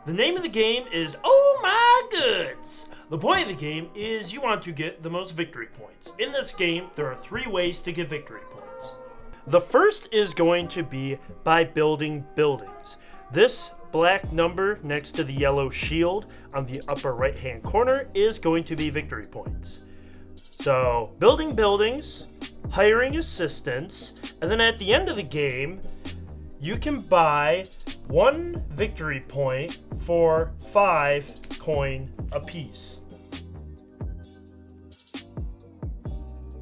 The name of the game is Oh My Goods! The point of the game is you want to get the most victory points. In this game, there are 3 ways to get victory points. The first is going to be by building buildings. This black number next to the yellow shield on the upper right hand corner is going to be victory points. So, building buildings, hiring assistants, and then at the end of the game, you can buy 1 victory point for 5 coin apiece.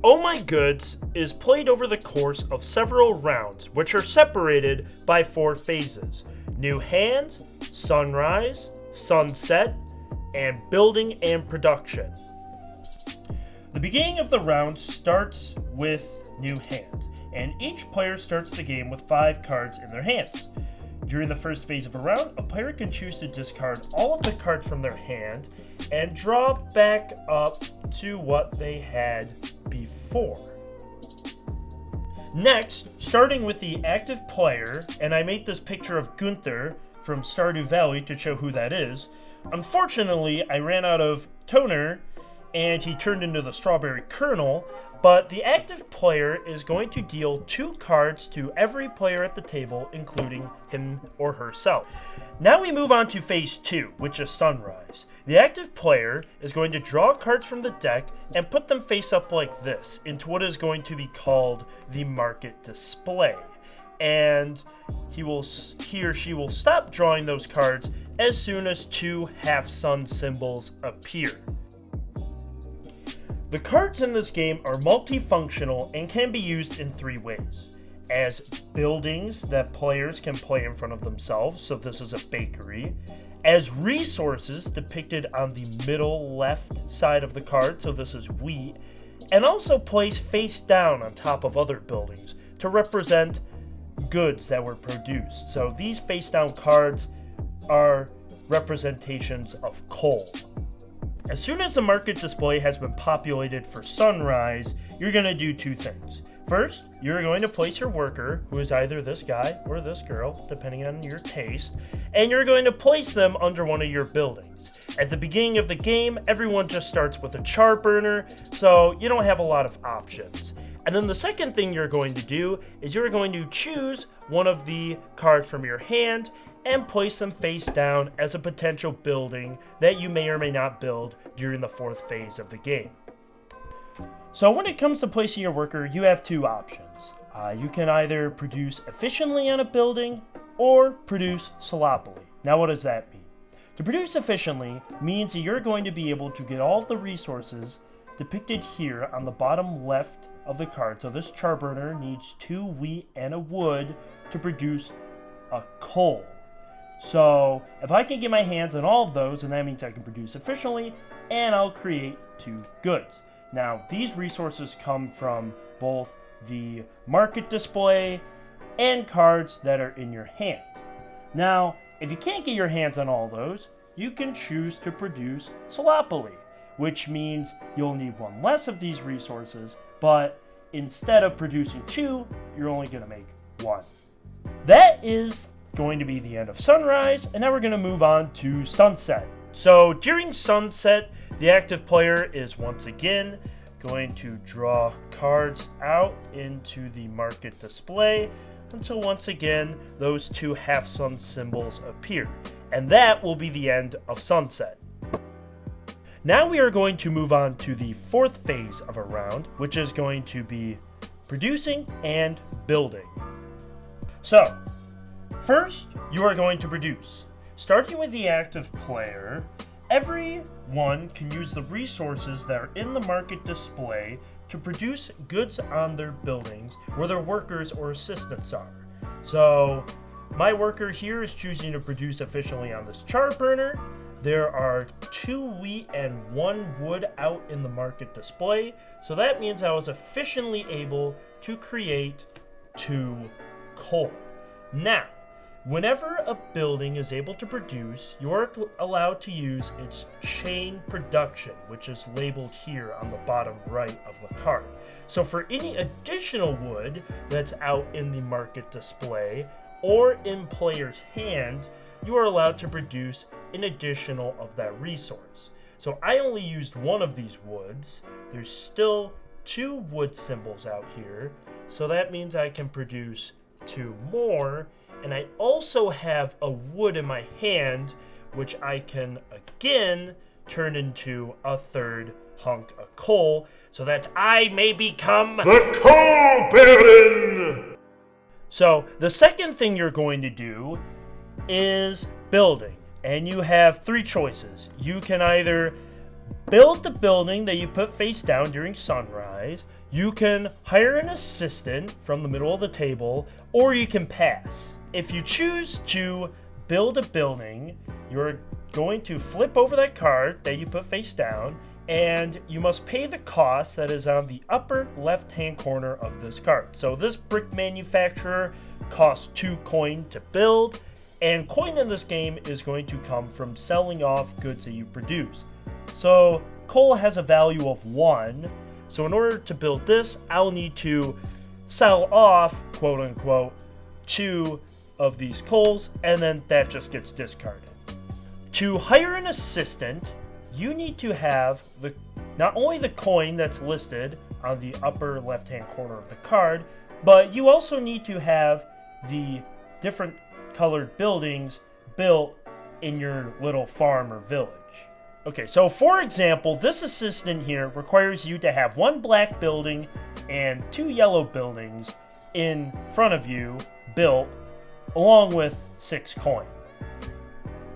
Oh My Goods is played over the course of several rounds, which are separated by 4 phases: new hands, sunrise, sunset, and building and production. The beginning of the round starts with new hands, and each player starts the game with 5 cards in their hands. During the first phase of a round, a player can choose to discard all of the cards from their hand and draw back up to what they had before. Next, starting with the active player, and I made this picture of Gunther from Stardew Valley to show who that is. Unfortunately, I ran out of toner and he turned into the strawberry kernel, but the active player is going to deal 2 cards to every player at the table, including him or herself. Now we move on to phase 2, which is sunrise. The active player is going to draw cards from the deck and put them face up like this into what is going to be called the market display. And he or she will stop drawing those cards as soon as 2 half-sun symbols appear. The cards in this game are multifunctional and can be used in 3 ways. As buildings that players can play in front of themselves, so this is a bakery. As resources depicted on the middle left side of the card, so this is wheat. And also placed face down on top of other buildings to represent goods that were produced. So these face down cards are representations of coal. As soon as the market display has been populated for sunrise, you're going to do 2 things. First, you're going to place your worker, who is either this guy or this girl, depending on your taste, and you're going to place them under one of your buildings. At the beginning of the game, everyone just starts with a char burner, so you don't have a lot of options. And then the second thing you're going to do is you're going to choose one of the cards from your hand and place them face down as a potential building that you may or may not build during the 4th phase of the game. So when it comes to placing your worker, you have 2 options. You can either produce efficiently on a building or produce sloppily. Now what does that mean? To produce efficiently means that you're going to be able to get all of the resources depicted here on the bottom left of the card. So this charburner needs 2 wheat and a wood to produce a coal. So if I can get my hands on all of those, and that means I can produce efficiently, and I'll create 2 goods. Now, these resources come from both the market display and cards that are in your hand. Now, if you can't get your hands on all those, you can choose to produce sloppily, which means you'll need 1 less of these resources, but instead of producing 2, you're only going to make 1. That is going to be the end of sunrise, and now we're going to move on to sunset. So during sunset, the active player is once again going to draw cards out into the market display until once again those 2 half-sun symbols appear, and that will be the end of sunset. Now we are going to move on to the 4th phase of a round, which is going to be producing and building. So first, you are going to produce. Starting with the active player, everyone can use the resources that are in the market display to produce goods on their buildings where their workers or assistants are. So my worker here is choosing to produce efficiently on this char burner. There are 2 wheat and 1 wood out in the market display, so that means I was efficiently able to create 2 coal. Now, whenever a building is able to produce, you are allowed to use its chain production, which is labeled here on the bottom right of the card. So for any additional wood that's out in the market display or in player's hand, you are allowed to produce an additional of that resource. So I only used one of these woods. There's still 2 wood symbols out here, so that means I can produce 2 more. And I also have a wood in my hand, which I can again turn into a 3rd hunk of coal, so that I may become the Coal Baron! So the second thing you're going to do is building. And you have 3 choices. You can either build the building that you put face down during sunrise, you can hire an assistant from the middle of the table, or you can pass. If you choose to build a building, you're going to flip over that card that you put face down, and you must pay the cost that is on the upper left-hand corner of this card. So this brick manufacturer costs 2 coin to build, and coin in this game is going to come from selling off goods that you produce. So coal has a value of 1, so in order to build this, I'll need to sell off, quote unquote, 2 of these coals, and then that just gets discarded. To hire an assistant, you need to have not only the coin that's listed on the upper left-hand corner of the card, but you also need to have the different colored buildings built in your little farm or village. Okay, so for example, this assistant here requires you to have 1 black building and 2 yellow buildings in front of you built, along with 6 coin.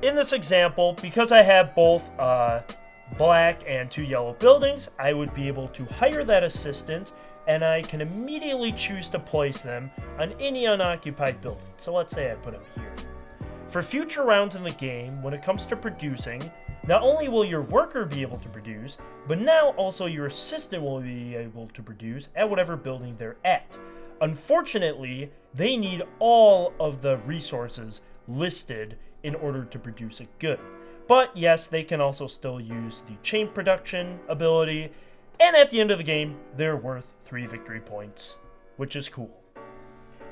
In this example, because I have both black and 2 yellow buildings, I would be able to hire that assistant, and I can immediately choose to place them on any unoccupied building. So let's say I put them here. For future rounds in the game, when it comes to producing, not only will your worker be able to produce, but now also your assistant will be able to produce at whatever building they're at. Unfortunately, they need all of the resources listed in order to produce a good. But yes, they can also still use the chain production ability, and at the end of the game, they're worth 3 victory points, which is cool.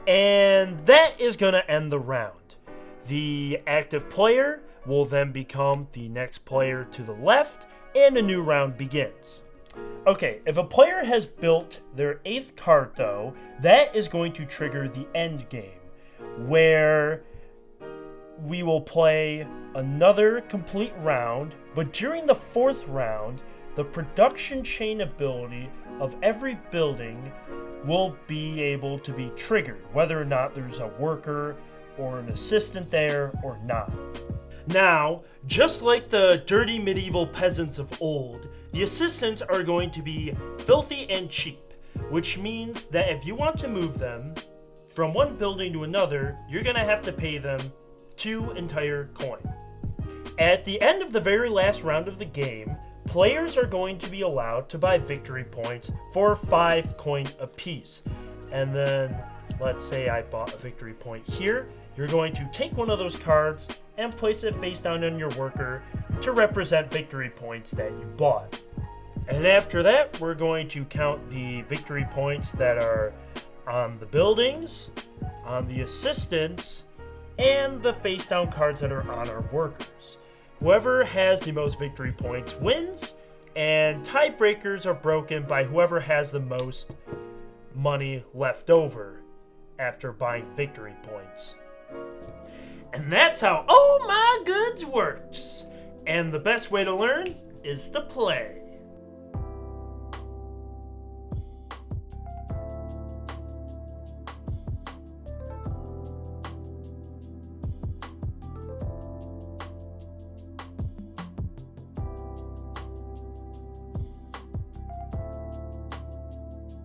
And that is going to end the round. The active player will then become the next player to the left, and a new round begins. Okay, if a player has built their 8th card though, that is going to trigger the end game, where we will play another complete round, but during the 4th round, the production chain ability of every building will be able to be triggered, whether or not there's a worker or an assistant there or not. Now, just like the dirty medieval peasants of old, the assistants are going to be filthy and cheap, which means that if you want to move them from one building to another, you're going to have to pay them 2 entire coin. At the end of the very last round of the game, players are going to be allowed to buy victory points for 5 coin apiece. And then, let's say I bought a victory point here, you're going to take one of those cards and place it face down on your worker to represent victory points that you bought. And after that, we're going to count the victory points that are on the buildings, on the assistants, and the face down cards that are on our workers. Whoever has the most victory points wins, and tiebreakers are broken by whoever has the most money left over after buying victory points. And that's how Oh My Goods works. And the best way to learn is to play.